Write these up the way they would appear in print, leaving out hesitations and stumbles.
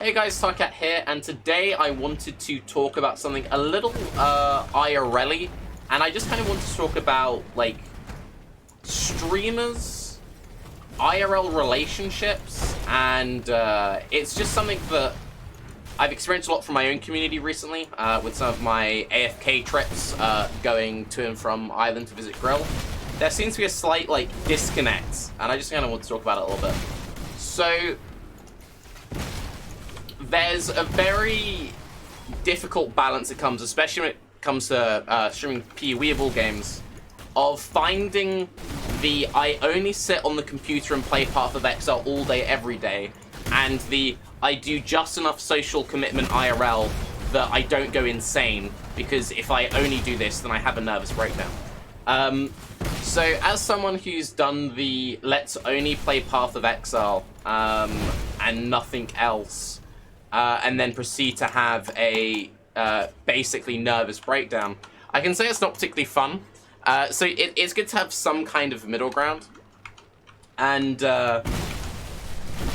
Hey guys, Tarke here, and today I wanted to talk about something a little IRL-y, and I just kind of want to talk about, like, streamers, IRL relationships, and it's just something that I've experienced a lot from my own community recently, with some of my AFK trips, going to and from Ireland to visit Grill. There seems to be a slight, like, disconnect, and I just kind of want to talk about it a little bit. So there's a very difficult balance that comes, especially when it comes to streaming PoEable games, of finding the I only sit on the computer and play Path of Exile all day, every day, and the I do just enough social commitment IRL that I don't go insane, because if I only do this, then I have a nervous breakdown. So as someone who's done the let's only play Path of Exile and nothing else, and then proceed to have a basically nervous breakdown, I can say it's not particularly fun. So it's good to have some kind of middle ground. And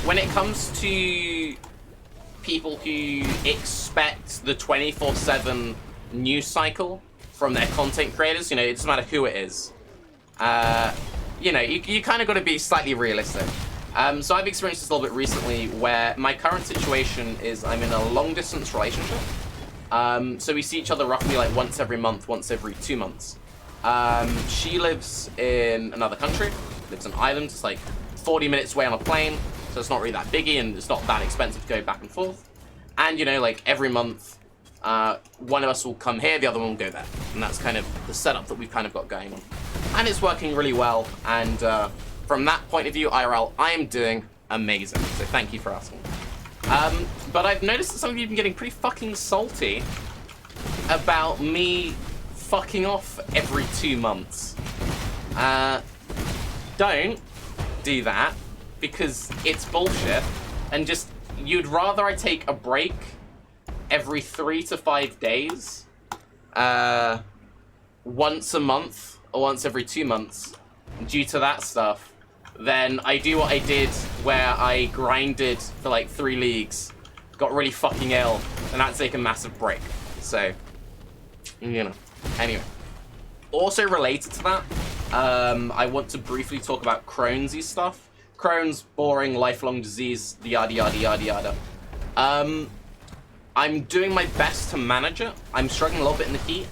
when it comes to people who expect the 24/7 news cycle from their content creators, you know, it doesn't matter who it is. You know, you kind of got to be slightly realistic. So I've experienced this a little bit recently, where my current situation is I'm in a long-distance relationship. So we see each other roughly like once every month, once every 2 months. She lives in another country, lives in Ireland. It's like 40 minutes away on a plane, so it's not really that biggie, and it's not that expensive to go back and forth. And, you know, like every month, one of us will come here, the other one will go there. And that's kind of the setup that we've kind of got going on. And it's working really well, and from that point of view, IRL, I am doing amazing. So thank you for asking. But I've noticed that some of you have been getting pretty fucking salty about me fucking off every 2 months. Don't do that, because it's bullshit. And just, you'd rather I take a break every 3 to 5 days, once a month, or once every 2 months, due to that stuff, then I do what I did, where I grinded for like 3 leagues, got really fucking ill, and had to take a massive break. So, you know. Anyway. Also related to that, I want to briefly talk about Crohn's stuff. Crohn's, boring, lifelong disease, yada yada yada yada. I'm doing my best to manage it. I'm struggling a little bit in the heat.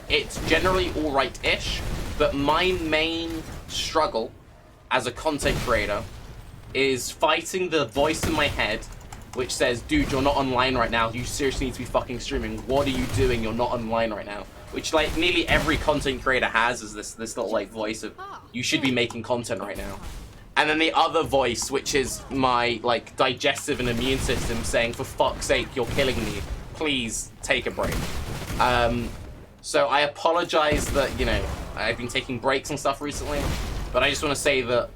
It's generally alright-ish, but my main struggle as a content creator is fighting the voice in my head which says, dude, you're not online right now, you seriously need to be fucking streaming, what are you doing, you're not online right now. Which, like, nearly every content creator has, is this little, like, voice of, you should be making content right now. And then the other voice, which is my, like, digestive and immune system saying, for fuck's sake, you're killing me, please take a break. So I apologize that, you know, I've been taking breaks and stuff recently, but I just want to say that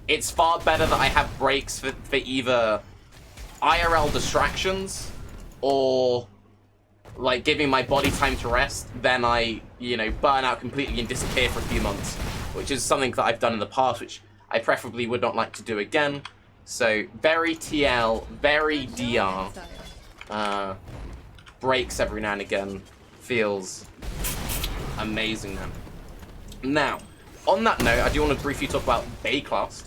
it's far better that I have breaks for either IRL distractions or, like, giving my body time to rest than I, you know, burn out completely and disappear for a few months, which is something that I've done in the past, which I preferably would not like to do again. So, very TL, very DR. Breaks every now and again feels amazing, man. Now, on that note, I do want to briefly talk about Baeclast.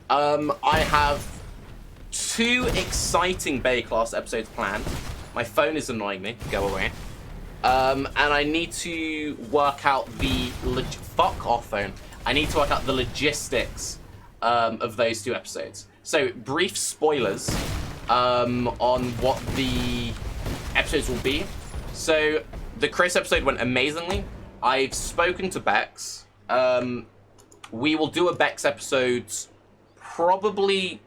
I have 2 exciting Baeclast episodes planned. My phone is annoying me. Go away. And I need to work out the fuck off phone. I need to work out the logistics of those 2 episodes. So, brief spoilers on what the episodes will be. So, the Chris episode went amazingly. I've spoken to Bex. We will do a Bex episode probably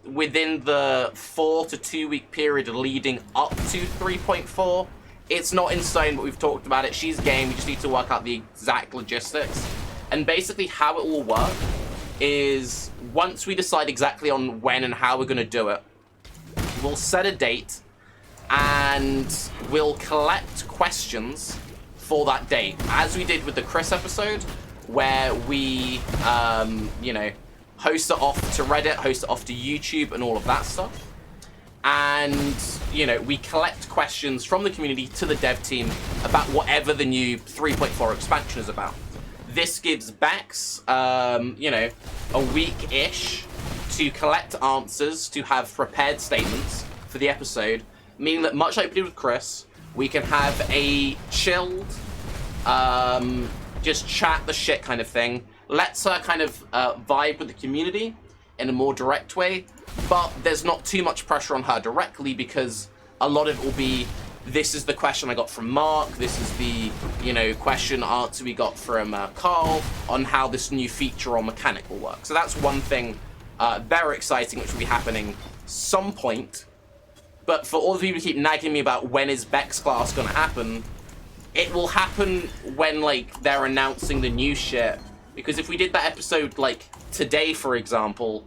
within the 4 to 2 week period leading up to 3.4. It's not in stone, but we've talked about it. She's game. We just need to work out the exact logistics. And basically how it will work is, once we decide exactly on when and how we're going to do it, we'll set a date and we'll collect questions for that date, as we did with the Chris episode, where we, you know, host it off to Reddit, host it off to YouTube, and all of that stuff. and, you know, we collect questions from the community to the dev team about whatever the new 3.4 expansion is about. This gives Bex, you know, a week-ish to collect answers, to have prepared statements for the episode, meaning that much like we did with Chris, we can have a chilled, just chat the shit kind of thing. Lets her kind of vibe with the community in a more direct way, but there's not too much pressure on her directly because a lot of it will be, this is the question I got from Mark, this is the, you know, question answer we got from Carl on how this new feature or mechanic will work. So that's one thing very exciting, which will be happening some point. But for all the people who keep nagging me about when is Baeclast gonna happen, it will happen when, like, they're announcing the new shit. Because if we did that episode, like, today, for example,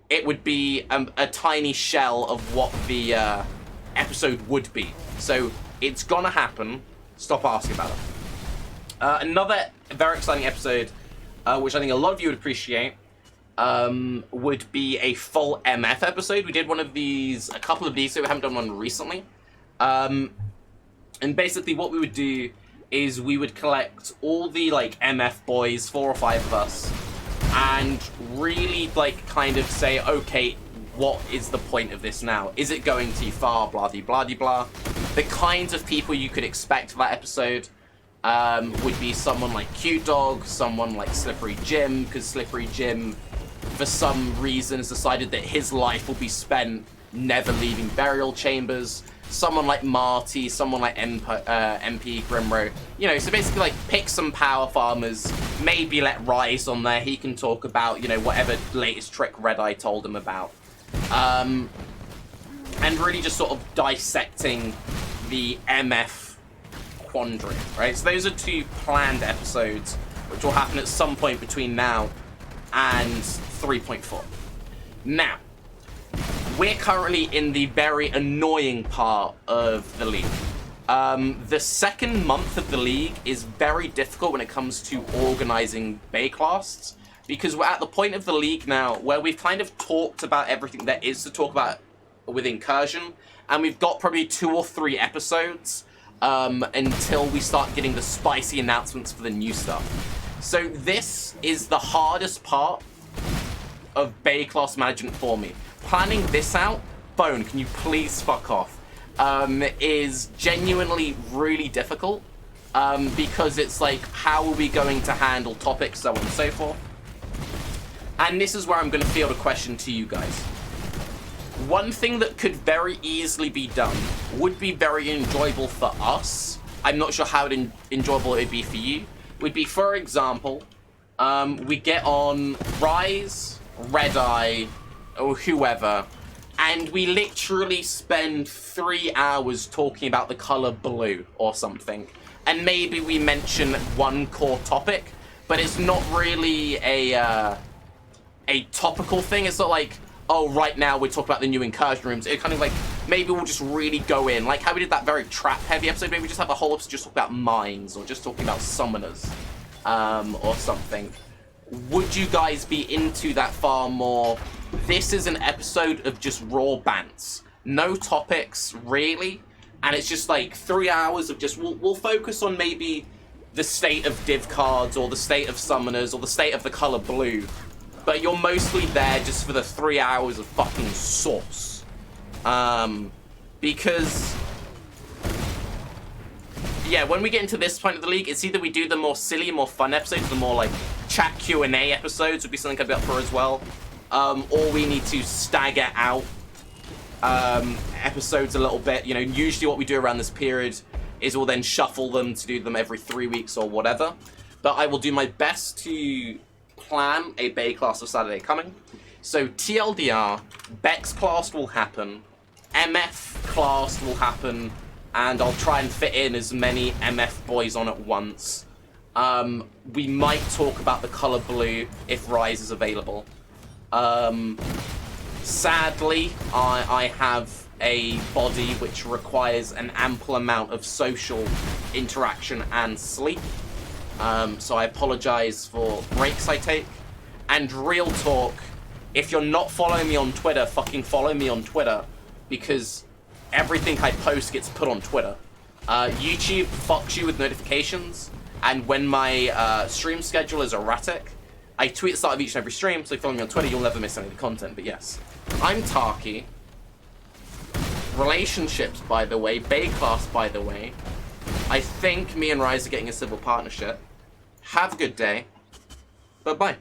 it would be a tiny shell of what the episode would be. So it's gonna happen. Stop asking about it. Another very exciting episode, which I think a lot of you would appreciate, would be a full MF episode. We did one of these, a couple of these, so we haven't done one recently. And basically what we would do is we would collect all the, like, MF boys, 4 or 5 of us, and really, like, kind of say, okay, what is the point of this now? Is it going too far? Blah, blah, blah, blah. The kinds of people you could expect for that episode would be someone like Q-Dog, someone like Slippery Jim, because Slippery Jim, for some reason, has decided that his life will be spent never leaving burial chambers. Someone like Marty, someone like MP Grimro. You know, so basically, like, pick some power farmers, maybe let Rise on there. He can talk about, you know, whatever latest trick Red Eye told him about. And really just sort of dissecting the MF quandary, right? So those are 2 planned episodes, which will happen at some point between now and 3.4. Now, we're currently in the very annoying part of the league. The second month of the league is very difficult when it comes to organizing Baeclasts, because we're at the point of the league now where we've kind of talked about everything there is to talk about with Incursion, and we've got probably 2 or 3 episodes until we start getting the spicy announcements for the new stuff. So this is the hardest part of Baeclast management for me. Planning this out, Bone, can you please fuck off, is genuinely really difficult, because it's like, how are we going to handle topics, so on and so forth. And this is where I'm going to field a question to you guys. One thing that could very easily be done, would be very enjoyable for us, I'm not sure how enjoyable it would be for you, would be, for example, we get on Rise, Red Eye, or whoever, and we literally spend 3 hours talking about the color blue or something, and maybe we mention one core topic, but it's not really a topical thing. It's not like, oh, right now we're talking about the new Incursion rooms. It kind of like, maybe we'll just really go in, like how we did that very trap-heavy episode. Maybe we just have a whole episode just talking about mines, or just talking about summoners, or something. Would you guys be into that far more? This is an episode of just raw bants. No topics, really. And it's just like 3 hours of just, we'll focus on maybe the state of div cards, or the state of summoners, or the state of the color blue. But you're mostly there just for the 3 hours of fucking sauce. Because, yeah, when we get into this point of the league, it's either we do the more silly, more fun episodes, the more, like, chat Q&A episodes would be something I'd be up for as well. Or we need to stagger out episodes a little bit. You know, usually what we do around this period is we'll then shuffle them to do them every 3 weeks or whatever. But I will do my best to plan a Baeclast of Saturday coming. So TLDR, Baeclast will happen, MF class will happen, and I'll try and fit in as many MF boys on at once. We might talk about the color blue if Rise is available. Sadly, I have a body which requires an ample amount of social interaction and sleep. So I apologize for breaks I take. And real talk, if you're not following me on Twitter, fucking follow me on Twitter. because everything I post gets put on Twitter. YouTube fucks you with notifications, and when my stream schedule is erratic, I tweet at the start of each and every stream, so if you follow me on Twitter, you'll never miss any of the content. But yes, I'm Tarke. Relationships, by the way. Baeclast, by the way. I think me and Rise are getting a civil partnership. Have a good day. Bye-bye.